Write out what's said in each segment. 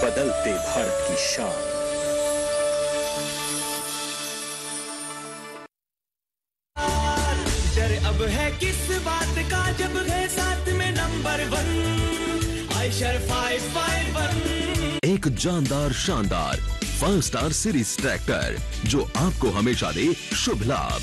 बदलते भारत की शान। अब है किस बात का जब है साथ में नंबर 1 आयशर 551। एक जानदार शानदार 5 स्टार सीरीज ट्रैक्टर जो आपको हमेशा दे शुभ लाभ।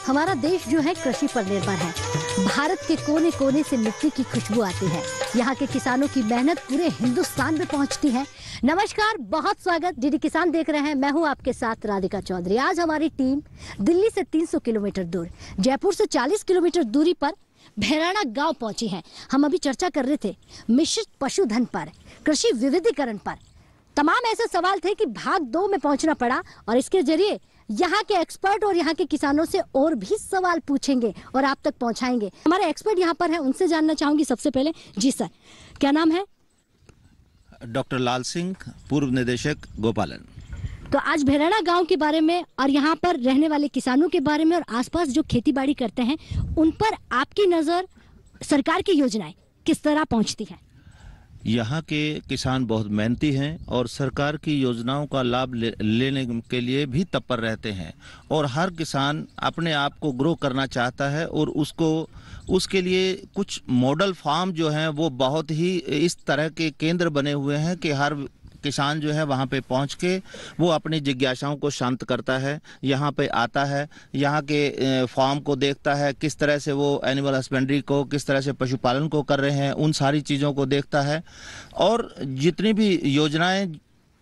हमारा देश जो है कृषि पर निर्भर है। भारत के कोने कोने से मिट्टी की खुशबू आती है। यहाँ के किसानों की मेहनत पूरे हिंदुस्तान में पहुँचती है। नमस्कार, बहुत स्वागत। डीडी किसान देख रहे हैं, मैं हूँ आपके साथ राधिका चौधरी। आज हमारी टीम दिल्ली से 300 किलोमीटर दूर, जयपुर से 40 किलोमीटर दूरी पर भैराना गांव पहुंची है। हम अभी चर्चा कर रहे थे मिश्रित पशुधन पर, कृषि विविधीकरण पर। तमाम ऐसे सवाल थे कि भाग 2 में पहुंचना पड़ा और इसके जरिए यहाँ के एक्सपर्ट और यहाँ के किसानों से और भी सवाल पूछेंगे और आप तक पहुँचाएंगे। हमारे एक्सपर्ट यहाँ पर हैं, उनसे जानना चाहूंगी सबसे पहले। जी सर, क्या नाम है? डॉक्टर लाल सिंह, पूर्व निदेशक गोपालन। तो आज भैराना गांव के बारे में और यहाँ पर रहने वाले किसानों के बारे में और आसपास जो खेती बाड़ी करते हैं उन पर आपकी नज़र, सरकार की योजनाएं किस तरह पहुँचती है? यहाँ के किसान बहुत मेहनती हैं और सरकार की योजनाओं का लाभ लेने के लिए भी तत्पर रहते हैं और हर किसान अपने आप को ग्रो करना चाहता है और उसके लिए कुछ मॉडल फार्म जो हैं वो बहुत ही इस तरह के केंद्र बने हुए हैं कि हर किसान जो है वहाँ पे पहुँच के वो अपनी जिज्ञासाओं को शांत करता है, यहाँ पे आता है, यहाँ के फार्म को देखता है, किस तरह से वो एनिमल हस्बेंड्री को, किस तरह से पशुपालन को कर रहे हैं, उन सारी चीज़ों को देखता है और जितनी भी योजनाएं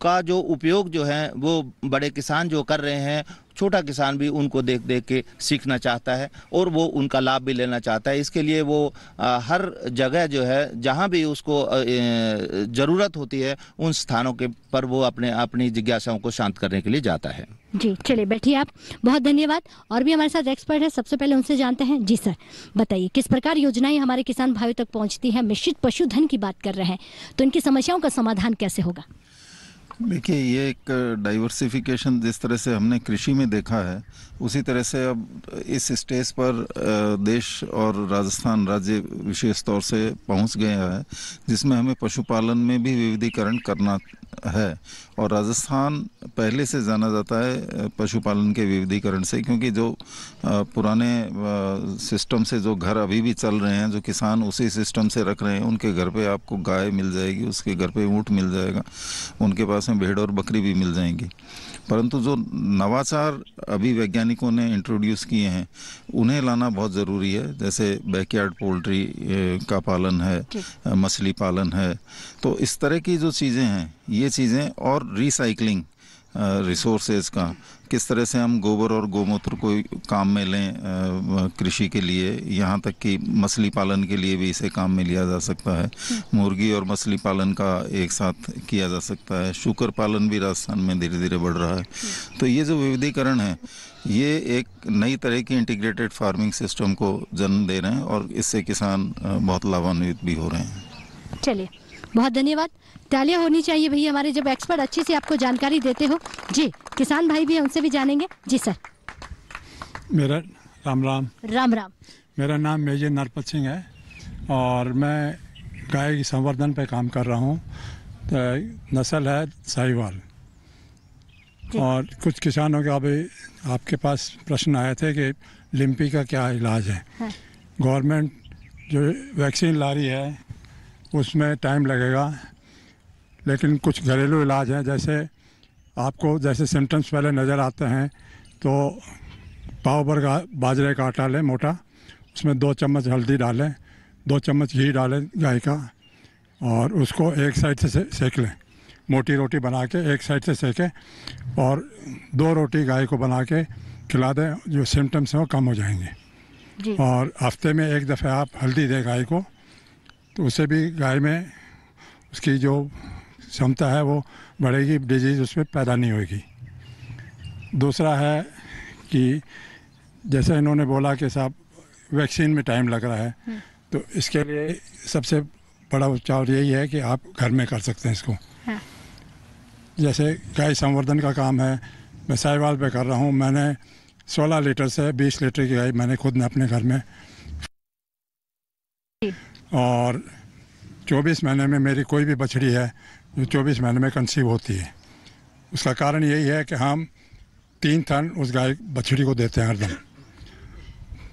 का जो उपयोग जो है वो बड़े किसान जो कर रहे हैं, छोटा किसान भी उनको देख देख के सीखना चाहता है और वो उनका लाभ भी लेना चाहता है। इसके लिए वो हर जगह जो है जहाँ भी उसको ज़रूरत होती है उन स्थानों के पर वो अपनी जिज्ञासाओं को शांत करने के लिए जाता है। जी चलिए बैठिए आप, बहुत धन्यवाद। और भी हमारे साथ एक्सपर्ट है, सबसे पहले उनसे जानते हैं। जी सर, बताइए किस प्रकार योजनाएं हमारे किसान भाइयों तक पहुँचती हैं? मिश्रित पशुधन की बात कर रहे हैं तो इनकी समस्याओं का समाधान कैसे होगा? देखिए, ये एक डाइवर्सिफिकेशन जिस तरह से हमने कृषि में देखा है उसी तरह से अब इस स्टेज पर देश और राजस्थान राज्य विशेष तौर से पहुंच गया है जिसमें हमें पशुपालन में भी विविधीकरण करना है। और राजस्थान पहले से जाना जाता है पशुपालन के विविधीकरण से, क्योंकि जो पुराने सिस्टम से जो घर अभी भी चल रहे हैं, जो किसान उसी सिस्टम से रख रहे हैं, उनके घर पे आपको गाय मिल जाएगी, उसके घर पे ऊँट मिल जाएगा, उनके पास में भेड़ और बकरी भी मिल जाएंगी। परंतु जो नवाचार अभी वैज्ञानिकों ने इंट्रोड्यूस किए हैं उन्हें लाना बहुत ज़रूरी है। जैसे बैकयार्ड पोल्ट्री का पालन है, मछली पालन है, तो इस तरह की जो चीज़ें हैं ये चीज़ें, और रिसाइकलिंग रिसोर्सेज का, किस तरह से हम गोबर और गोमूत्र को काम में लें कृषि के लिए, यहाँ तक कि मछली पालन के लिए भी इसे काम में लिया जा सकता है। मुर्गी और मछली पालन का एक साथ किया जा सकता है। शूकर पालन भी राजस्थान में धीरे धीरे बढ़ रहा है। तो ये जो विविधीकरण है ये एक नई तरह की इंटीग्रेटेड फार्मिंग सिस्टम को जन्म दे रहे हैं और इससे किसान बहुत लाभान्वित भी हो रहे हैं। चलिए बहुत धन्यवाद। तालियां होनी चाहिए भैया हमारे, जब एक्सपर्ट अच्छी से आपको जानकारी देते हो। जी किसान भाई भी हैं, उनसे भी जानेंगे। जी सर। मेरा राम राम। मेरा नाम मेजर नरपत सिंह है और मैं गाय की संवर्धन पे काम कर रहा हूँ। तो नस्ल है साहिवाल। और कुछ किसानों के अभी आपके पास प्रश्न आए थे कि लिम्पी का क्या इलाज है। हाँ। गवर्नमेंट जो वैक्सीन ला रही है उसमें टाइम लगेगा, लेकिन कुछ घरेलू इलाज हैं। जैसे आपको जैसे सिम्टम्स पहले नज़र आते हैं तो पाव भर का बाजरे का आटा लें मोटा, उसमें 2 चम्मच हल्दी डालें, 2 चम्मच घी डालें गाय का, और उसको एक साइड से सेक लें। मोटी रोटी बना के एक साइड से सेके और 2 रोटी गाय को बना के खिला दें, जो सिम्टम्स हैं वो कम हो जाएंगे। जी। और हफ्ते में एक दफ़े आप हल्दी दें गाय को, तो उससे भी गाय में उसकी जो क्षमता है वो बढ़ेगी, डिजीज़ उसमें पैदा नहीं होगी। दूसरा है कि जैसे इन्होंने बोला कि साहब वैक्सीन में टाइम लग रहा है, तो इसके लिए सबसे बड़ा उपचार यही है कि आप घर में कर सकते हैं इसको। हाँ। जैसे गाय संवर्धन का काम है, मैं साहिवाल पे कर रहा हूँ। मैंने 16 लीटर से 20 लीटर की गाय मैंने खुद ने अपने घर में, और 24 महीने में मेरी कोई भी बछड़ी है जो 24 महीने में कंसीव होती है। उसका कारण यही है कि हम 3 थन उस गाय बछड़ी को देते हैं हरदम।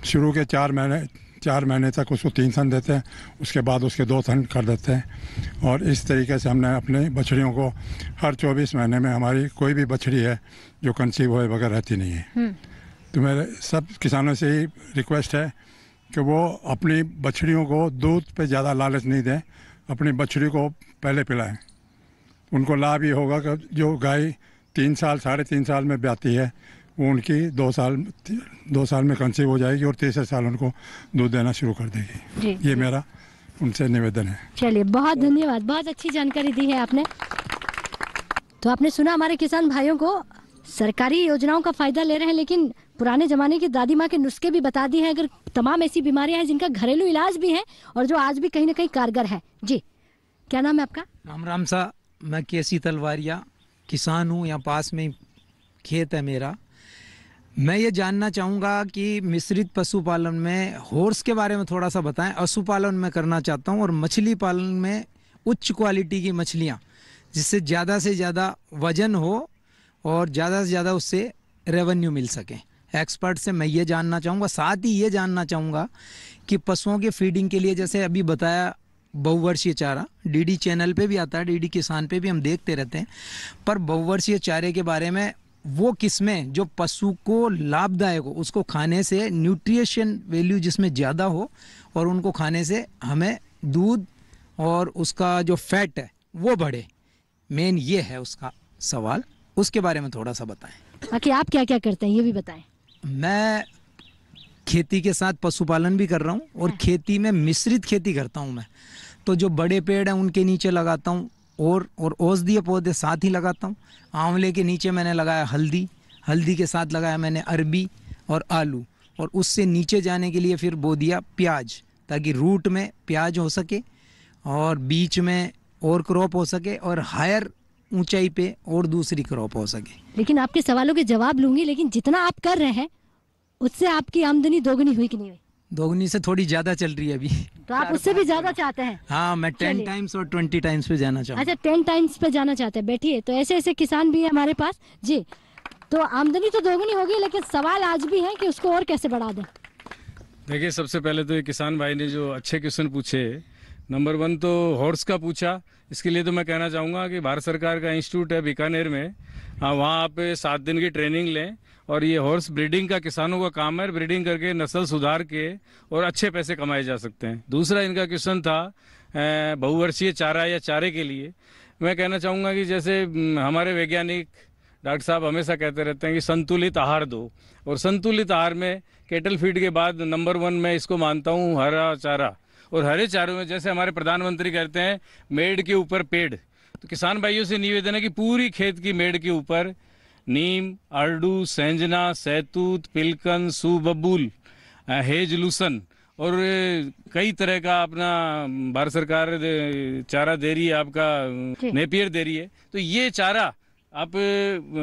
शुरू के 4 महीने तक उसको 3 थन देते हैं, उसके बाद उसके 2 थन कर देते हैं। और इस तरीके से हमने अपने बछड़ियों को हर 24 महीने में, हमारी कोई भी बछड़ी है जो कंसीव हुए बगैर रहती नहीं है। तो मेरे सब किसानों से ही रिक्वेस्ट है कि वो अपनी बछड़ियों को दूध पे ज़्यादा लालच नहीं दें, अपनी बछड़ी को पहले पिलाएं। उनको लाभ ये होगा कि जो गाय 3 साल 3.5 साल में ब्याती है, वो उनकी 2 साल में कंसीव हो जाएगी और तीसरे साल उनको दूध देना शुरू कर देगी। ये मेरा उनसे निवेदन है। चलिए, बहुत धन्यवाद, बहुत अच्छी जानकारी दी है आपने। तो आपने सुना हमारे किसान भाइयों को सरकारी योजनाओं का फायदा ले रहे हैं, लेकिन पुराने जमाने की दादी माँ के नुस्खे भी बता दिए हैं। अगर तमाम ऐसी बीमारियां हैं जिनका घरेलू इलाज भी है और जो आज भी कहीं ना कहीं कारगर है। जी, क्या नाम है आपका? राम सा, मैं केसी तलवारिया किसान हूँ, यहाँ पास में खेत है मेरा। मैं ये जानना चाहूँगा कि मिश्रित पशुपालन में हॉर्स के बारे में थोड़ा सा बताएं। पशुपालन में करना चाहता हूँ और मछली पालन में उच्च क्वालिटी की मछलियाँ, जिससे ज़्यादा से ज़्यादा वजन हो और ज़्यादा से ज़्यादा उससे रेवेन्यू मिल सके। एक्सपर्ट से मैं ये जानना चाहूँगा। साथ ही ये जानना चाहूँगा कि पशुओं के फीडिंग के लिए, जैसे अभी बताया बहुवर्षीय चारा, डीडी चैनल पे भी आता है, डीडी किसान पे भी हम देखते रहते हैं, पर बहुवर्षीय चारे के बारे में वो किस्में जो पशु को लाभदायक हो, उसको खाने से न्यूट्रिशन वैल्यू जिसमें ज़्यादा हो और उनको खाने से हमें दूध और उसका जो फैट है वो बढ़े, मेन ये है उसका सवाल। उसके बारे में थोड़ा सा बताएं। बाकी आप क्या क्या करते हैं ये भी बताएं। मैं खेती के साथ पशुपालन भी कर रहा हूँ और खेती में मिश्रित खेती करता हूँ मैं। तो जो बड़े पेड़ हैं उनके नीचे लगाता हूँ और औषधीय पौधे साथ ही लगाता हूँ। आंवले के नीचे मैंने लगाया हल्दी के साथ लगाया मैंने अरबी और आलू, और उससे नीचे जाने के लिए फिर बो दिया प्याज, ताकि रूट में प्याज हो सके और बीच में और क्रॉप हो सके और हायर ऊंचाई पे और दूसरी क्रॉप हो सके। लेकिन आपके सवालों के जवाब लूंगी, लेकिन जितना आप कर रहे हैं उससे आपकी आमदनी दोगुनी हुई कि नहीं हुई? दोगुनी से थोड़ी ज्यादा चल रही है अभी। तो आप उससे भी ज्यादा चाहते हैं? हाँ, मैं 10 टाइम्स और 20 टाइम्स पे जाना चाहूँगा। अच्छा, 10 टाइम्स पे जाना चाहते हैं। बैठिए, तो ऐसे ऐसे किसान भी है हमारे पास जी। तो आमदनी तो दोगुनी होगी, लेकिन सवाल आज भी है कि उसको और कैसे बढ़ा दें। देखिए, सबसे पहले तो ये किसान भाई ने जो अच्छे क्वेश्चन पूछे, नंबर 1 तो हॉर्स का पूछा। इसके लिए तो मैं कहना चाहूँगा कि भारत सरकार का इंस्टीट्यूट है बीकानेर में, वहाँ आप 7 दिन की ट्रेनिंग लें। और ये हॉर्स ब्रीडिंग का किसानों का काम है, ब्रीडिंग करके नस्ल सुधार के और अच्छे पैसे कमाए जा सकते हैं। दूसरा इनका क्वेश्चन था बहुवर्षीय चारा या चारे के लिए। मैं कहना चाहूँगा कि जैसे हमारे वैज्ञानिक डॉक्टर साहब हमेशा कहते रहते हैं कि संतुलित आहार दो, और संतुलित आहार में केटल फीड के बाद नंबर 1 मैं इसको मानता हूँ हरा चारा। और हरे चारों में जैसे हमारे प्रधानमंत्री कहते हैं मेड़ के ऊपर पेड़, तो किसान भाइयों से निवेदन है कि पूरी खेत की मेड़ के ऊपर नीम, अर्डू, सेंजना, सैतूत, पिलकन, सुबबूल, हेजलूसन और कई तरह का अपना भारत सरकार चारा दे रही है, आपका नेपियर दे रही है। तो ये चारा आप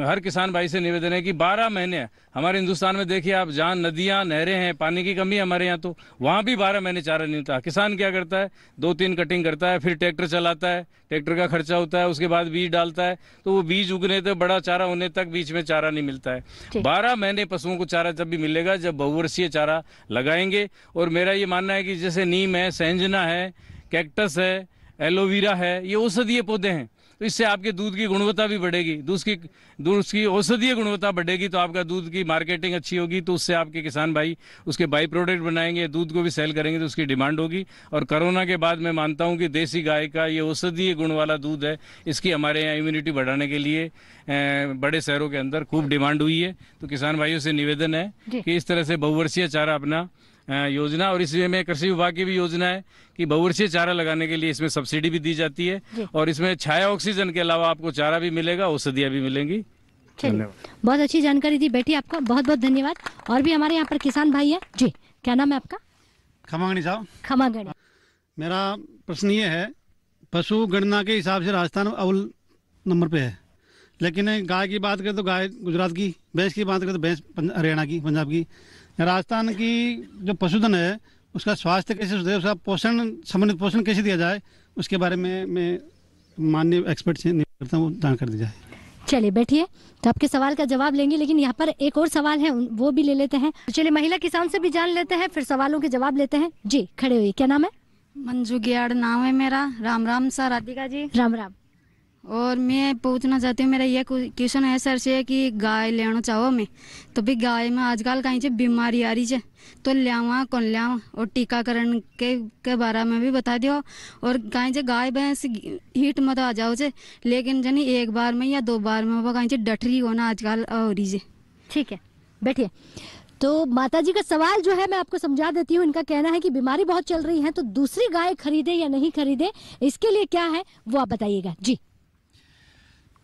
हर किसान भाई से निवेदन है कि 12 महीने हमारे हिंदुस्तान में देखिए आप, जहाँ नदियाँ नहरें हैं, पानी की कमी है हमारे यहाँ, तो वहाँ भी 12 महीने चारा नहीं होता। किसान क्या करता है, 2-3 कटिंग करता है, फिर ट्रैक्टर चलाता है, ट्रैक्टर का खर्चा होता है, उसके बाद बीज डालता है, तो वो बीज उगने तक, बड़ा चारा होने तक बीच में चारा नहीं मिलता है। 12 महीने पशुओं को चारा जब भी मिलेगा जब बहुवर्षीय चारा लगाएंगे। और मेरा ये मानना है कि जैसे नीम है, सेंजना है, कैक्टस है, एलोवेरा है, ये औषधीय पौधे हैं, तो इससे आपके दूध की गुणवत्ता भी बढ़ेगी, दूध की औषधीय गुणवत्ता बढ़ेगी, तो आपका दूध की मार्केटिंग अच्छी होगी, तो उससे आपके किसान भाई उसके बाई प्रोडक्ट बनाएंगे, दूध को भी सेल करेंगे, तो उसकी डिमांड होगी। और कोरोना के बाद मैं मानता हूँ कि देसी गाय का ये औषधीय गुण वाला दूध है, इसकी हमारे यहाँ इम्यूनिटी बढ़ाने के लिए बड़े शहरों के अंदर खूब डिमांड हुई है। तो किसान भाइयों से निवेदन है कि इस तरह से बहुवर्षीय चारा अपना योजना, और इसमें कृषि विभाग की भी योजना है कि बहुवर्षीय चारा लगाने के लिए इसमें सब्सिडी भी दी जाती है, और इसमें छाया ऑक्सीजन के अलावा आपको चारा भी मिलेगा, औषधियाँ भी मिलेंगी। बहुत अच्छी जानकारी दी बेटी, आपका बहुत बहुत धन्यवाद। और भी हमारे यहाँ पर किसान भाई है जी, क्या नाम है आपका? खमागणी साहब। खमागणी। मेरा प्रश्न ये है, पशु गणना के हिसाब से राजस्थान अव्वल नंबर पे है, लेकिन गाय की बात करें तो गाय गुजरात की, भैंस की बात करें तो भैंस हरियाणा की, पंजाब की। राजस्थान की जो पशुधन है उसका स्वास्थ्य कैसे सुधरे, उसका पोषण, संबंधित पोषण कैसे दिया जाए, उसके बारे में मैं माननीय एक्सपर्ट से निवेदन करता हूँ, जानकारी दी जाए। चलिए बैठिए, तो आपके सवाल का जवाब लेंगे, लेकिन यहाँ पर एक और सवाल है वो भी ले लेते हैं। चलिए महिला किसान से भी जान लेते हैं, फिर सवालों के जवाब लेते हैं। जी खड़े हुए, क्या नाम है? मंजू गियाड़ नाम है मेरा। राम राम सर, राधिका जी। राम राम। और मैं पूछना चाहती हूँ, मेरा ये क्वेश्चन है सर से कि गाय लेना चाहो मैं, तो भी गाय में आजकल कहीं से बीमारी आ रही है, तो लियावा कौन लियावा, और टीकाकरण के बारे में भी बता दियो। और कहीं से गाय भैंस हीट मत आ जाओ से, लेकिन जनी एक बार में या 2 बार में वो कहीं से डटरी होना आजकल हो रही है। ठीक है, बैठिए। तो माता जी का सवाल जो है मैं आपको समझा देती हूँ। इनका कहना है कि बीमारी बहुत चल रही है, तो दूसरी गाय खरीदे या नहीं खरीदे, इसके लिए क्या है वो आप बताइएगा। जी,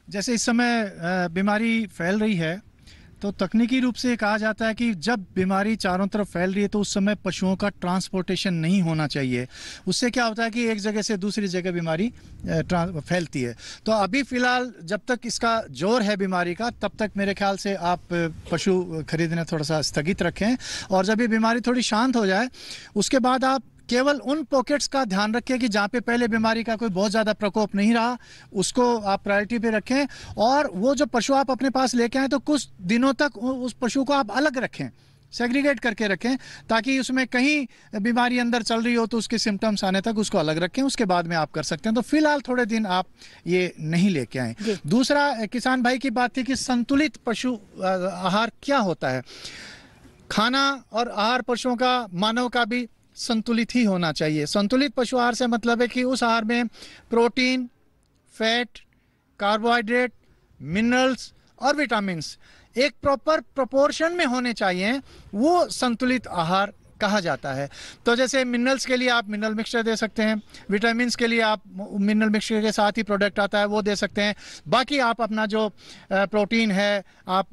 जैसे इस समय बीमारी फैल रही है, तो तकनीकी रूप से कहा जाता है कि जब बीमारी चारों तरफ फैल रही है तो उस समय पशुओं का ट्रांसपोर्टेशन नहीं होना चाहिए। उससे क्या होता है कि एक जगह से दूसरी जगह बीमारी फैलती है। तो अभी फिलहाल जब तक इसका जोर है बीमारी का, तब तक मेरे ख्याल से आप पशु खरीदना थोड़ा सा स्थगित रखें, और जब ये बीमारी थोड़ी शांत हो जाए उसके बाद आप केवल उन पॉकेट्स का ध्यान रखें कि जहाँ पे पहले बीमारी का कोई बहुत ज़्यादा प्रकोप नहीं रहा, उसको आप प्रायोरिटी पे रखें। और वो जो पशु आप अपने पास लेके आए तो कुछ दिनों तक उस पशु को आप अलग रखें, सेग्रीगेट करके रखें, ताकि उसमें कहीं बीमारी अंदर चल रही हो तो उसके सिम्टम्स आने तक उसको अलग रखें, उसके बाद में आप कर सकते हैं। तो फिलहाल थोड़े दिन आप ये नहीं लेके आए। दूसरा, किसान भाई की बात थी कि संतुलित पशु आहार क्या होता है। खाना और आहार पशुओं का, मानव का भी संतुलित ही होना चाहिए। संतुलित पशु आहार से मतलब है कि उस आहार में प्रोटीन, फैट, कार्बोहाइड्रेट, मिनरल्स और विटामिन्स एक प्रॉपर प्रोपोर्शन में होने चाहिए, वो संतुलित आहार कहा जाता है। तो जैसे मिनरल्स के लिए आप मिनरल मिक्सचर दे सकते हैं, विटामिन्स के लिए आप मिनरल मिक्सचर के साथ ही प्रोडक्ट आता है वो दे सकते हैं। बाकी आप अपना जो प्रोटीन है आप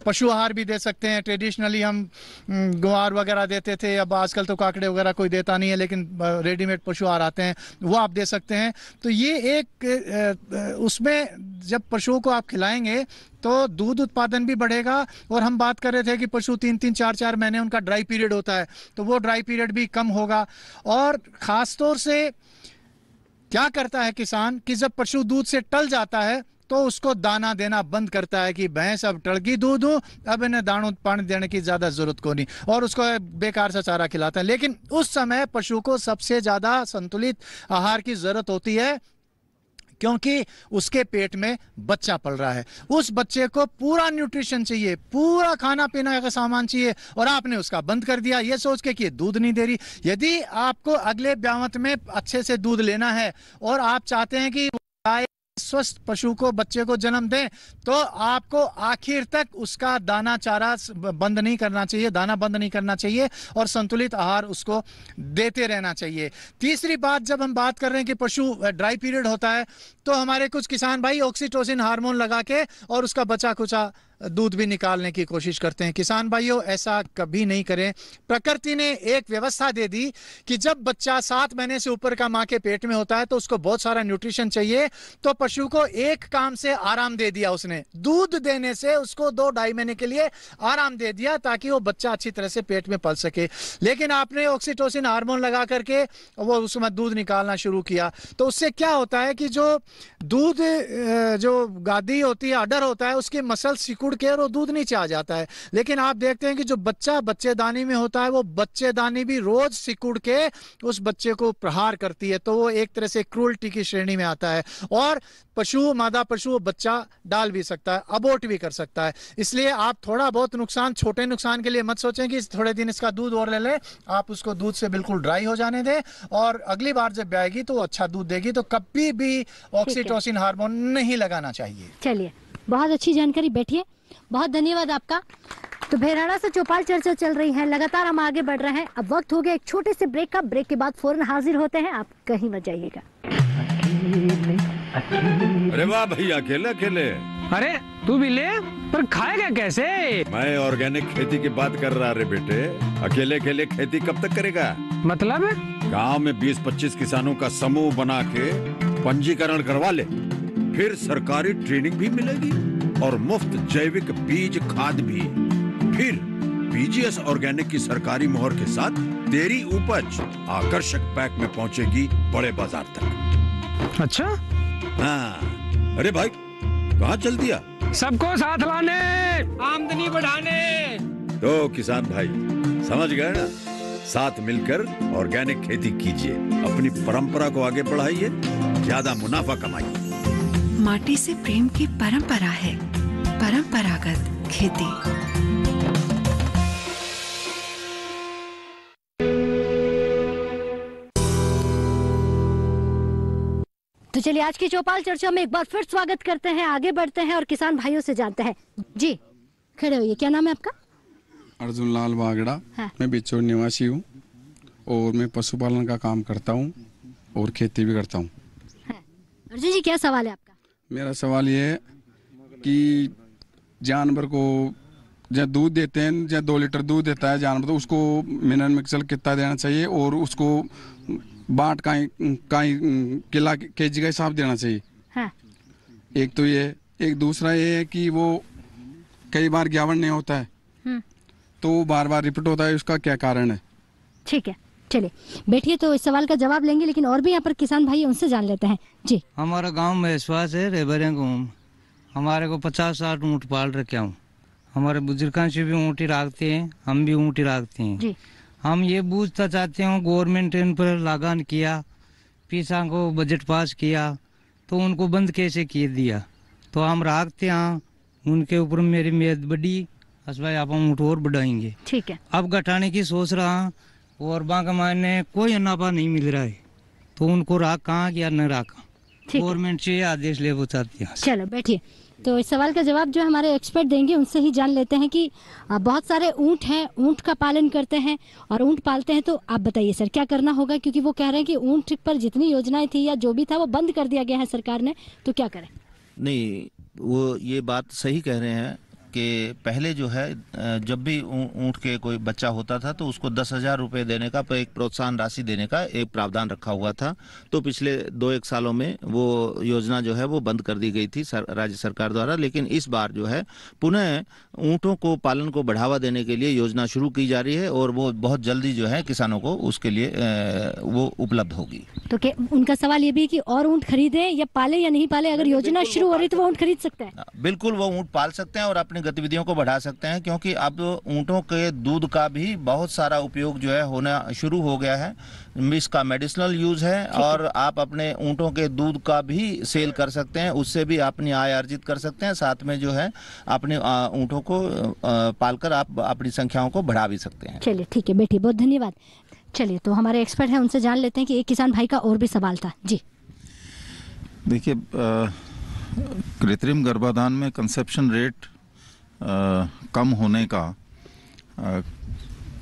पशु आहार भी दे सकते हैं। ट्रेडिशनली हम ग्वार वगैरह देते थे, अब आजकल तो काकड़े वगैरह कोई देता नहीं है, लेकिन रेडीमेड पशु आहार आते हैं, वो आप दे सकते हैं। तो ये एक उसमें जब पशुओं को आप खिलाएंगे तो दूध उत्पादन भी बढ़ेगा। और हम बात कर रहे थे कि पशु 3-3, 4-4 महीने उनका ड्राई पीरियड होता है, तो वो ड्राई पीरियड भी कम होगा। और खास तौर से क्या करता है किसान कि जब पशु दूध से टल जाता है तो उसको दाना देना बंद करता है कि भैंस अब टल गई दूध हो, अब इन्हें दानों पानी देने की ज्यादा जरूरत को नहीं, और उसको बेकार सा चारा खिलाता है। लेकिन उस समय पशु को सबसे ज्यादा संतुलित आहार की जरूरत होती है, क्योंकि उसके पेट में बच्चा पल रहा है। उस बच्चे को पूरा न्यूट्रिशन चाहिए, पूरा खाना पीना का सामान चाहिए, और आपने उसका बंद कर दिया ये सोच के कि ये दूध नहीं दे रही। यदि आपको अगले ब्यावत में अच्छे से दूध लेना है और आप चाहते हैं कि स्वस्थ पशु को, बच्चे को जन्म दें, तो आपको आखिर तक उसका दाना चारा बंद नहीं करना चाहिए, दाना बंद नहीं करना चाहिए, और संतुलित आहार उसको देते रहना चाहिए। तीसरी बात, जब हम बात कर रहे हैं कि पशु ड्राई पीरियड होता है, तो हमारे कुछ किसान भाई ऑक्सीटोसिन हार्मोन लगा के और उसका बचा खुचा दूध भी निकालने की कोशिश करते हैं। किसान भाइयों, ऐसा कभी नहीं करें। प्रकृति ने एक व्यवस्था दे दी कि जब बच्चा 7 महीने से ऊपर का माँ के पेट में होता है तो उसको बहुत सारा न्यूट्रिशन चाहिए, तो पशु को एक काम से आराम दे दिया उसने, दूध देने से उसको 2-2.5 महीने के लिए आराम दे दिया, ताकि वो बच्चा अच्छी तरह से पेट में पल सके। लेकिन आपने ऑक्सीटोसिन हार्मोन लगा करके वो उसमें दूध निकालना शुरू किया, तो उससे क्या होता है कि जो दूध, जो गादी होती है, अडर होता है, उसके मसल सिकुड़ सिकुड़ के और वो दूध नीचे आ जाता है। लेकिन आप देखते हैं कि जो बच्चा बच्चेदानी में होता है वो बच्चेदानी भी रोज सिकुड़ के उस बच्चे को प्रहार करती है, तो वो एक तरह से क्रूरल्टी की श्रेणी में आता है। और पशु, मादा पशु बच्चा डाल भी सकता है, अबॉर्ट भी कर सकता है। इसलिए आप थोड़ा बहुत नुकसान, छोटे नुकसान के लिए मत सोचें कि थोड़े दिन इसका दूध और ले लें। आप उसको दूध से बिल्कुल ड्राई हो जाने दें और अगली बार जब आएगी तो अच्छा दूध देगी। तो कभी भी ऑक्सीटोसिन हार्मोन नहीं लगाना चाहिए। चलिए, बहुत अच्छी जानकारी, बैठिए, बहुत धन्यवाद आपका। तो भेराड़ा से चौपाल चर्चा चल रही है, लगातार हम आगे बढ़ रहे हैं। अब वक्त हो गया एक छोटे से ब्रेक का। ब्रेक के बाद फौरन हाजिर होते हैं, आप कहीं मत जाइएगा। अरे वाह भैया, अकेले अकेले। अरे तू भी ले, पर खाएगा कैसे? मैं ऑर्गेनिक खेती की बात कर रहा रे बेटे। अकेले अकेले खेती कब तक करेगा? मतलब गांव में 20-25 किसानों का समूह बना के पंजीकरण करवा ले, फिर सरकारी ट्रेनिंग भी मिलेगी और मुफ्त जैविक बीज खाद भी। फिर बीजीएस ऑर्गेनिक की सरकारी मोहर के साथ तेरी उपज आकर्षक पैक में पहुंचेगी बड़े बाजार तक। अच्छा? हाँ। अरे भाई, कहाँ चल दिया? सबको साथ लाने, आमदनी बढ़ाने। तो किसान भाई समझ गए ना? साथ मिलकर ऑर्गेनिक खेती कीजिए, अपनी परंपरा को आगे बढ़ाइए, ज्यादा मुनाफा कमाइए। माटी से प्रेम की परंपरा है परंपरागत खेती। तो चलिए, आज की चौपाल चर्चा में एक बार फिर स्वागत करते हैं, आगे बढ़ते हैं और किसान भाइयों से जानते हैं। जी, खड़े होइए, क्या नाम है आपका? अर्जुन लाल बागड़ा। हाँ। मैं बिचौर निवासी हूँ और मैं पशुपालन का काम करता हूँ और खेती भी करता हूँ। हाँ। अर्जुन जी, क्या सवाल है आपका? मेरा सवाल ये है कि जानवर को जब दूध देते हैं, जब 2 लीटर दूध देता है जानवर, तो उसको मिनरल मिक्सचर कितना देना चाहिए और उसको बाट काई किला केजी का हिसाब देना चाहिए? हाँ। एक तो ये, एक दूसरा ये है कि वो कई बार ज्ञापन नहीं होता है तो बार बार रिपीट होता है, उसका क्या कारण है? ठीक है, चलिए बैठिए, तो इस सवाल का जवाब लेंगे, लेकिन और भी यहाँ पर किसान भाई उनसे जान लेते हैं। जी, हमारा गांव में विश्वास है रेबरे गाँव, हमारे को 50-60 ऊँट पाल रखे हूँ। हमारे बुजुर्गों से भी ऊँट ही रखते हैं, हम भी ऊँट ही रखते हैं। जी। हम ये पूछना चाहते हूँ, गवर्नमेंट इन पर लगान किया, पीछा को बजट पास किया, तो उनको बंद कैसे किए दिया? तो हम रखते हैं, उनके ऊपर मेरी उम्मीद बढ़ी, भाई आप ऊँट और बढ़ाएंगे। ठीक है। अब घटाने की सोच रहा और बांका मायने कोई नापा नहीं मिल रहा है, तो उनको राख कहाँ या न राखा, गवर्नमेंट से आदेश ले वो चाहती है। चलो बैठिए, तो इस सवाल का जवाब जो हमारे एक्सपर्ट देंगे उनसे ही जान लेते हैं कि बहुत सारे ऊँट हैं, ऊँट का पालन करते हैं और ऊँट पालते हैं, तो आप बताइए सर क्या करना होगा? क्योंकि वो कह रहे हैं कि ऊँट पर जितनी योजनाएं थी या जो भी था वो बंद कर दिया गया है सरकार ने, तो क्या करें? नहीं, वो ये बात सही कह रहे हैं कि पहले जो है जब भी ऊँट के कोई बच्चा होता था तो उसको 10,000 रुपये देने का, एक प्रोत्साहन राशि देने का एक प्रावधान रखा हुआ था। तो पिछले 2-1 सालों में वो योजना जो है वो बंद कर दी गई थी राज्य सरकार द्वारा। लेकिन इस बार जो है पुनः ऊँटों को पालन को बढ़ावा देने के लिए योजना शुरू की जा रही है और वो बहुत जल्दी जो है किसानों को उसके लिए वो उपलब्ध होगी। तो उनका सवाल ये भी है कि और ऊँट खरीदे या पाले या नहीं पाले? अगर योजना शुरू हो रही तो वो ऊँट खरीद सकते हैं? बिल्कुल, वो ऊँट पाल सकते हैं और अपनी गतिविधियों को बढ़ा सकते हैं, क्योंकि अब ऊँटों के दूध का भी बहुत सारा उपयोग जो है होना शुरू हो गया है। इसका मेडिसिनल यूज है और आप अपने ऊँटों के दूध का भी सेल कर सकते हैं, उससे भी अपनी आय अर्जित कर सकते हैं। साथ में जो है अपने ऊँटों को पालकर आप अपनी संख्याओं को बढ़ा भी सकते हैं। चलिए ठीक है, बैठिए, बहुत धन्यवाद। चलिए, तो हमारे एक्सपर्ट हैं उनसे जान लेते हैं कि एक किसान भाई का और भी सवाल था। जी देखिए, कृत्रिम गर्भाधान में कंसेप्शन रेट कम होने का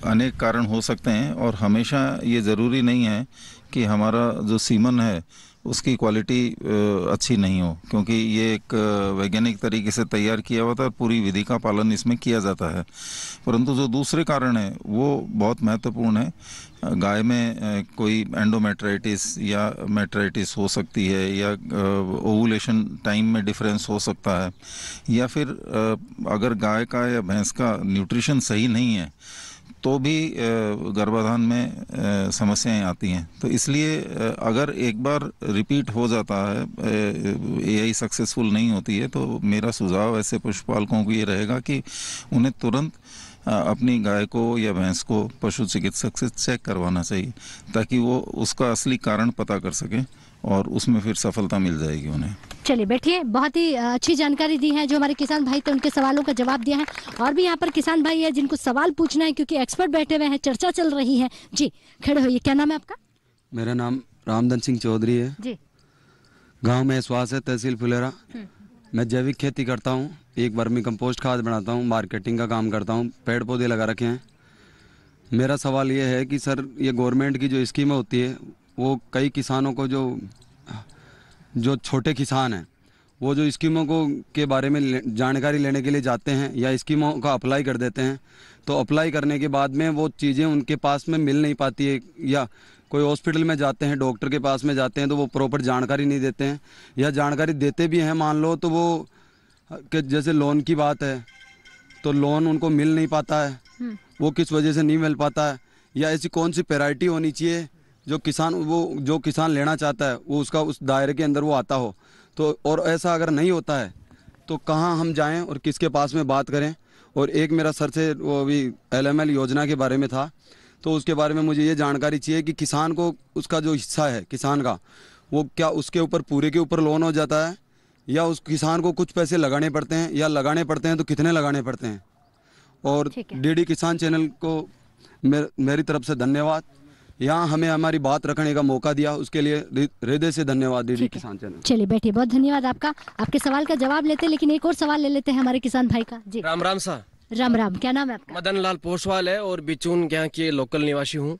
अनेक कारण हो सकते हैं और हमेशा ये ज़रूरी नहीं है कि हमारा जो सीमन है उसकी क्वालिटी अच्छी नहीं हो, क्योंकि ये एक वैज्ञानिक तरीके से तैयार किया हुआ था और पूरी विधि का पालन इसमें किया जाता है। परंतु जो दूसरे कारण है वो बहुत महत्वपूर्ण है। गाय में कोई एंडोमेट्राइटिस या मेट्राइटिस हो सकती है, या ओवुलेशन टाइम में डिफरेंस हो सकता है, या फिर अगर गाय का या भैंस का न्यूट्रिशन सही नहीं है तो भी गर्भाधान में समस्याएं आती हैं। तो इसलिए अगर एक बार रिपीट हो जाता है, एआई सक्सेसफुल नहीं होती है, तो मेरा सुझाव ऐसे पशुपालकों को ये रहेगा कि उन्हें तुरंत अपनी गाय को या भैंस को पशु चिकित्सक से चेक करवाना चाहिए, ताकि वो उसका असली कारण पता कर सकें और उसमें फिर सफलता मिल जाएगी उन्हें। चलिए बैठिए, बहुत ही अच्छी जानकारी दी है। जो हमारे किसान भाई थे उनके सवालों का जवाब दिया है। और भी यहाँ पर किसान भाई है जिनको सवाल पूछना है, क्योंकि एक्सपर्ट बैठे हुए हैं, चर्चा चल रही है। जी खड़े होइए, क्या नाम है आपका? मेरा नाम रामधन सिंह चौधरी है जी। गांव में स्वास है, तहसील फुलेरा। मैं जैविक खेती करता हूँ, एक वर्मी कंपोस्ट खाद बनाता हूँ, मार्केटिंग का काम करता हूँ, पेड़ पौधे लगा रखे हैं। मेरा सवाल ये है कि सर, ये गवर्नमेंट की जो स्कीमें होती है वो कई किसानों को जो छोटे किसान हैं वो जो स्कीमों को के बारे में जानकारी लेने के लिए जाते हैं या स्कीमों का अप्लाई कर देते हैं, तो अप्लाई करने के बाद में वो चीज़ें उनके पास में मिल नहीं पाती है, या कोई हॉस्पिटल में जाते हैं, डॉक्टर के पास में जाते हैं तो वो प्रॉपर जानकारी नहीं देते हैं, या जानकारी देते भी हैं मान लो तो वो कि जैसे लोन की बात है तो लोन उनको मिल नहीं पाता है, वो किस वजह से नहीं मिल पाता है, या ऐसी कौन सी पैराइटी होनी चाहिए जो किसान लेना चाहता है वो उसका उस दायरे के अंदर वो आता हो। तो और ऐसा अगर नहीं होता है तो कहाँ हम जाएं और किसके पास में बात करें। और एक मेरा सर से वो अभी LML योजना के बारे में था, तो उसके बारे में मुझे ये जानकारी चाहिए कि किसान को उसका जो हिस्सा है किसान का, वो क्या उसके ऊपर पूरे के ऊपर लोन हो जाता है, या उस किसान को कुछ पैसे लगाने पड़ते हैं, या लगाने पड़ते हैं तो कितने लगाने पड़ते हैं। और DD किसान चैनल को मेरी तरफ से धन्यवाद, यहाँ हमें हमारी बात रखने का मौका दिया, उसके लिए हृदय से धन्यवाद DD किसान चैनल। चलिए बैठिए, बहुत धन्यवाद आपका। आपके सवाल का जवाब लेते हैं, लेकिन एक और सवाल ले लेते हैं हमारे किसान भाई का। जी राम राम सा। राम राम, क्या नाम है आपका? मदन लाल पोसवाल है और बिचून यहाँ के लोकल निवासी हूँ।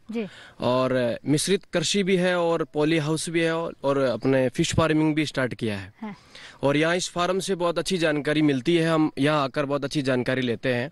और मिश्रित कृषि भी है और पॉली हाउस भी है और अपने फिश फार्मिंग भी स्टार्ट किया है। और यहाँ इस फार्म से बहुत अच्छी जानकारी मिलती है, हम यहाँ आकर बहुत अच्छी जानकारी लेते हैं।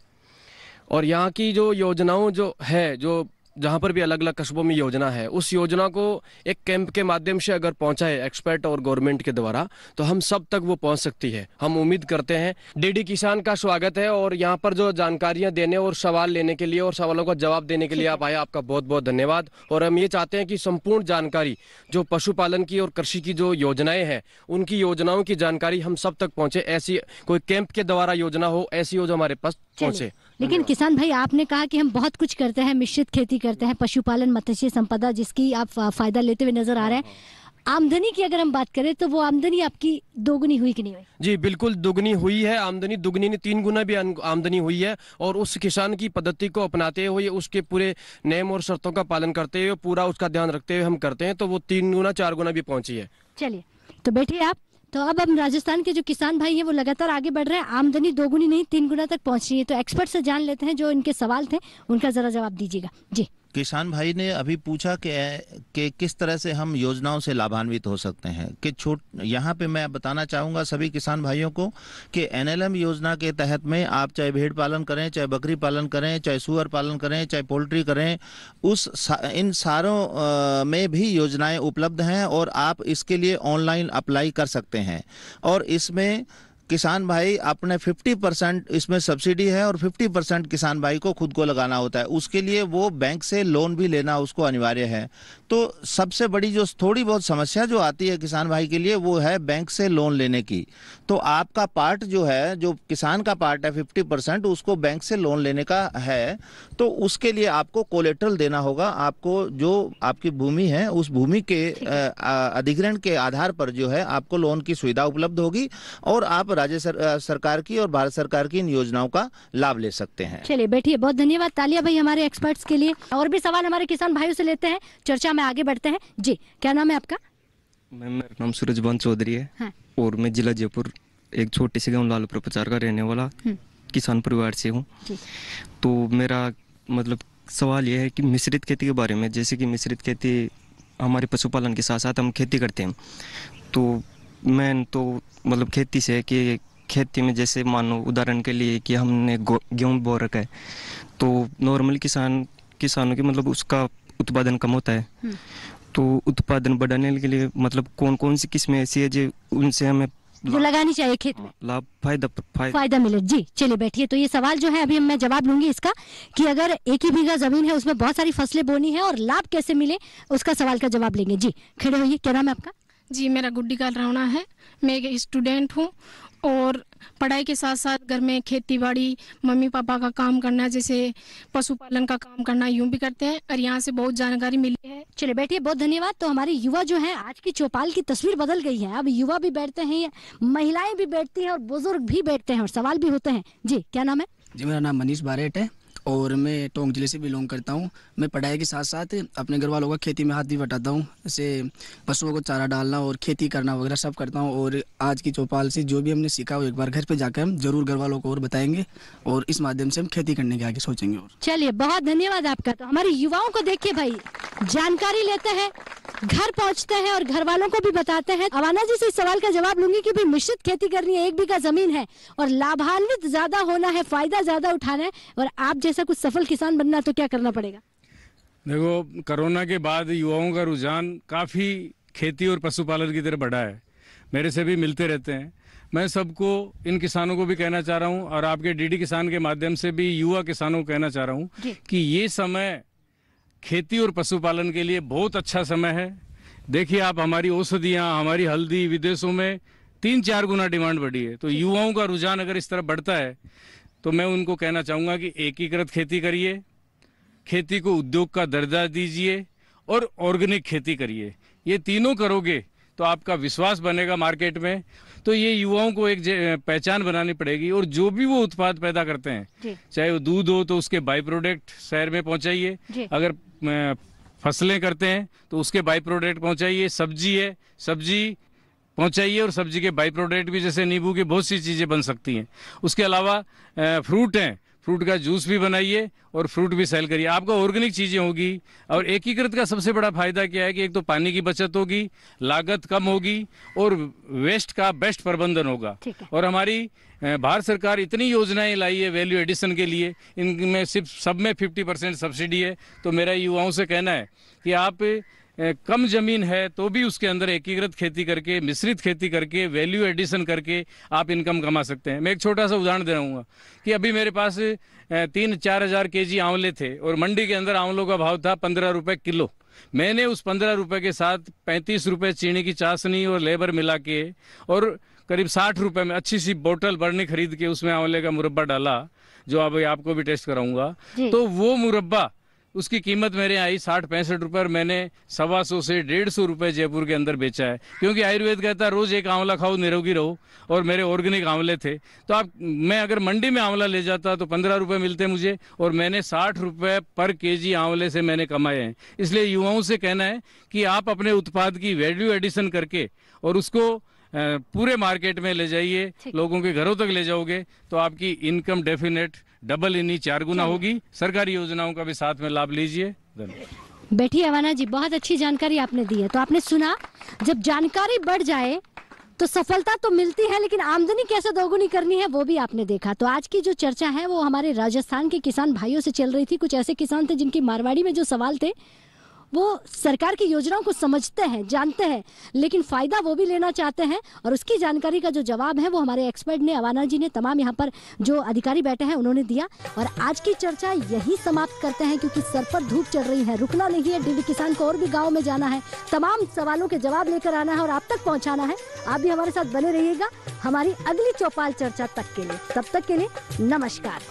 और यहाँ की जो योजनाओं जो है, जो जहाँ पर भी अलग अलग कस्बों में योजना है, उस योजना को एक कैंप के माध्यम से अगर पहुँचाए एक्सपर्ट और गवर्नमेंट के द्वारा, तो हम सब तक वो पहुँच सकती है। हम उम्मीद करते हैं। DD किसान का स्वागत है और यहाँ पर जो जानकारियाँ देने और सवाल लेने के लिए और सवालों का जवाब देने के लिए आप आए, आपका बहुत बहुत धन्यवाद। और हम ये चाहते हैं कि संपूर्ण जानकारी जो पशुपालन की और कृषि की जो योजनाएं हैं, उनकी योजनाओं की जानकारी हम सब तक पहुँचे। ऐसी कोई कैंप के द्वारा योजना हो, ऐसी हो जो हमारे पास पहुँचे। लेकिन किसान भाई, आपने कहा कि हम बहुत कुछ करते हैं, मिश्रित खेती करते हैं, पशुपालन, मत्स्य संपदा, जिसकी आप फायदा लेते हुए नजर आ रहे हैं। आमदनी की अगर हम बात करें तो वो आमदनी आपकी दोगुनी हुई कि नहीं हुई? जी बिल्कुल दोगुनी हुई है आमदनी, दुगनी ने 3 गुना भी आमदनी हुई है। और उस किसान की पद्धति को अपनाते हुए, उसके पूरे नियम और शर्तों का पालन करते हुए, पूरा उसका ध्यान रखते हुए हम करते हैं, तो वो 3 गुना 4 गुना भी पहुंची है। चलिए तो बैठिए आप। तो अब हम राजस्थान के जो किसान भाई हैं वो लगातार आगे बढ़ रहे हैं, आमदनी 2 गुनी नहीं 3 गुना तक पहुंच रही है। तो एक्सपर्ट से जान लेते हैं जो इनके सवाल थे, उनका जरा जवाब दीजिएगा। जी किसान भाई ने अभी पूछा कि किस तरह से हम योजनाओं से लाभान्वित हो सकते हैं। कि यहाँ पे मैं बताना चाहूँगा सभी किसान भाइयों को कि NLM योजना के तहत में आप चाहे भेड़ पालन करें, चाहे बकरी पालन करें, चाहे सुअर पालन करें, चाहे पोल्ट्री करें, इन सारों में भी योजनाएं उपलब्ध हैं और आप इसके लिए ऑनलाइन अप्लाई कर सकते हैं। और इसमें किसान भाई अपने 50% इसमें सब्सिडी है और 50% किसान भाई को खुद को लगाना होता है। उसके लिए वो बैंक से लोन भी लेना उसको अनिवार्य है। तो सबसे बड़ी जो थोड़ी बहुत समस्या जो आती है किसान भाई के लिए वो है बैंक से लोन लेने की। तो आपका पार्ट जो है, जो किसान का पार्ट है 50%, उसको बैंक से लोन लेने का है। तो उसके लिए आपको कोलेटरल देना होगा। आपको जो आपकी भूमि है उस भूमि के अधिग्रहण के आधार पर जो है आपको लोन की सुविधा उपलब्ध होगी और आप राज्य सरकार की और भारत सरकार की इन योजनाओं का लाभ ले सकते हैं। चलिए बैठिए, बहुत धन्यवाद तालिया भाई हमारे एक्सपर्ट्स के लिए। और भी सवाल हमारे किसान भाइयों से लेते हैं, चर्चा में आगे बढ़ते हैं। जी क्या नाम है आपका? मेरा नाम सूरजबान चौधरी है। हाँ। और मैं जिला जयपुर एक छोटे से गाँव लालपुर प्रचार का रहने वाला किसान परिवार से हूँ। तो मेरा मतलब सवाल यह है कि मिश्रित खेती के बारे में, जैसे कि मिश्रित खेती हमारे पशुपालन के साथ साथ हम खेती करते हैं। तो मैं तो मतलब खेती से कि खेती में जैसे मानो उदाहरण के लिए कि हमने गेहूँ बो रखा है, तो नॉर्मल किसानों की मतलब उसका उत्पादन कम होता है। तो उत्पादन बढ़ाने के लिए मतलब कौन कौन सी किस्में ऐसी है जो उनसे हमें जो लगानी चाहिए खेत में, लाभ फायदा मिले। जी चलिए बैठिए। तो ये सवाल जो है अभी मैं जवाब लूंगी इसका कि अगर 1 ही बीघा जमीन है उसमें बहुत सारी फसलें बोनी है और लाभ कैसे मिले, उसका सवाल का जवाब लेंगे। जी खड़े होइए, क्या नाम है आपका? जी मेरा गुड्डी काल रावणा है, मैं एक स्टूडेंट हूँ और पढ़ाई के साथ साथ घर में खेती बाड़ी, मम्मी पापा का काम करना, जैसे पशुपालन का काम करना, यूं भी करते हैं और यहाँ से बहुत जानकारी मिली है। चलिए बैठिए, बहुत धन्यवाद। तो हमारे युवा जो है, आज की चौपाल की तस्वीर बदल गई है। अब युवा भी बैठते हैं, महिलाएं भी बैठती हैं और बुजुर्ग भी बैठते हैं और सवाल भी होते हैं। जी क्या नाम है? जी मेरा नाम मनीष बारेट है और मैं टोंक जिले से बिलोंग करता हूँ। मैं पढ़ाई के साथ साथ अपने घर वालों का खेती में हाथ भी बटाता हूँ, जैसे पशुओं को चारा डालना और खेती करना वगैरह सब करता हूँ। और आज की चौपाल से जो भी हमने सीखा वो एक बार घर पे जाकर हम जरूर घर वालों को और बताएंगे और इस माध्यम से हम खेती करने के आगे सोचेंगे। और चलिए बहुत धन्यवाद आपका। तो हमारे युवाओं को देखिए भाई, जानकारी लेते हैं, घर पहुंचते हैं और घर वालों को भी बताते हैं। अवाना जी से इस सवाल का जवाब लूंगी कि भाई मिश्रित खेती करनी है, 1 बीघा जमीन है और लाभान्वित ज्यादा होना है, फायदा ज्यादा उठाना है और आप जैसा कुछ सफल किसान बनना तो क्या करना पड़ेगा? देखो, कोरोना के बाद युवाओं का रुझान काफ़ी खेती और पशुपालन की तरफ बढ़ा है। मेरे से भी मिलते रहते हैं। मैं सबको, इन किसानों को भी कहना चाह रहा हूं और आपके डीडी किसान के माध्यम से भी युवा किसानों को कहना चाह रहा हूं कि ये समय खेती और पशुपालन के लिए बहुत अच्छा समय है। देखिए आप, हमारी औषधियाँ, हमारी हल्दी विदेशों में 3-4 गुना डिमांड बढ़ी है। तो युवाओं का रुझान अगर इस तरफ बढ़ता है तो मैं उनको कहना चाहूँगा कि एकीकृत खेती करिए, खेती को उद्योग का दर्जा दीजिए और ऑर्गेनिक खेती करिए। ये तीनों करोगे तो आपका विश्वास बनेगा मार्केट में। तो ये युवाओं को एक पहचान बनानी पड़ेगी और जो भी वो उत्पाद पैदा करते हैं, चाहे वो दूध हो तो उसके बाई प्रोडक्ट शहर में पहुंचाइए, अगर फसलें करते हैं तो उसके बाई प्रोडक्ट पहुंचाइए, सब्जी है सब्जी पहुंचाइए और सब्जी के बाई प्रोडक्ट भी, जैसे नींबू की बहुत सी चीज़ें बन सकती हैं। उसके अलावा फ्रूट हैं, फ्रूट का जूस भी बनाइए और फ्रूट भी सेल करिए। आपका ऑर्गेनिक चीज़ें होगी। और एकीकृत का सबसे बड़ा फायदा क्या है कि एक तो पानी की बचत होगी, लागत कम होगी और वेस्ट का बेस्ट प्रबंधन होगा। और हमारी भारत सरकार इतनी योजनाएं लाई है वैल्यू एडिशन के लिए, इनमें सिर्फ सब में 50% सब्सिडी है। तो मेरा युवाओं से कहना है कि आप कम जमीन है तो भी उसके अंदर एकीकृत खेती करके, मिश्रित खेती करके, वैल्यू एडिशन करके आप इनकम कमा सकते हैं। मैं एक छोटा सा उदाहरण दे रहा हूँ कि अभी मेरे पास 3-4 हज़ार केजी आंवले थे और मंडी के अंदर आंवलों का भाव था 15 रुपए किलो। मैंने उस 15 रुपए के साथ 35 रुपए चीनी की चाशनी और लेबर मिला के और करीब 60 रुपए में अच्छी सी बोतल बर्नी खरीद के उसमें आंवले का मुरब्बा डाला, जो अभी आपको भी टेस्ट कराऊंगा। तो वो मुरब्बा, उसकी कीमत मेरे आई 60-65 रुपए और मैंने 125 से 150 रुपए जयपुर के अंदर बेचा है। क्योंकि आयुर्वेद कहता है रोज एक आंवला खाओ निरोगी रहो, और मेरे ऑर्गेनिक आंवले थे। तो मैं अगर मंडी में आंवला ले जाता तो 15 रुपए मिलते मुझे और मैंने 60 रुपए पर केजी आंवले से मैंने कमाए हैं। इसलिए युवाओं से कहना है कि आप अपने उत्पाद की वैल्यू एडिशन करके और उसको पूरे मार्केट में ले जाइए, लोगों के घरों तक ले जाओगे तो आपकी इनकम डेफिनेट डबल नहीं 4 गुना होगी। सरकारी योजनाओं का भी साथ में लाभ लीजिए। बैठिए अवाना जी, बहुत अच्छी जानकारी आपने दी है। तो आपने सुना, जब जानकारी बढ़ जाए तो सफलता तो मिलती है, लेकिन आमदनी कैसे दोगुनी करनी है वो भी आपने देखा। तो आज की जो चर्चा है वो हमारे राजस्थान के किसान भाइयों से चल रही थी। कुछ ऐसे किसान थे जिनकी मारवाड़ी में जो सवाल थे वो सरकार की योजनाओं को समझते हैं, जानते हैं, लेकिन फायदा वो भी लेना चाहते हैं। और उसकी जानकारी का जो जवाब है वो हमारे एक्सपर्ट ने, अवाना जी ने, तमाम यहाँ पर जो अधिकारी बैठे हैं उन्होंने दिया। और आज की चर्चा यही समाप्त करते हैं क्योंकि सर पर धूप चढ़ रही है, रुकना नहीं है। डीडी किसान को और भी गाँव में जाना है, तमाम सवालों के जवाब लेकर आना है और आप तक पहुँचाना है। आप भी हमारे साथ बने रहिएगा हमारी अगली चौपाल चर्चा तक के लिए। तब तक के लिए नमस्कार।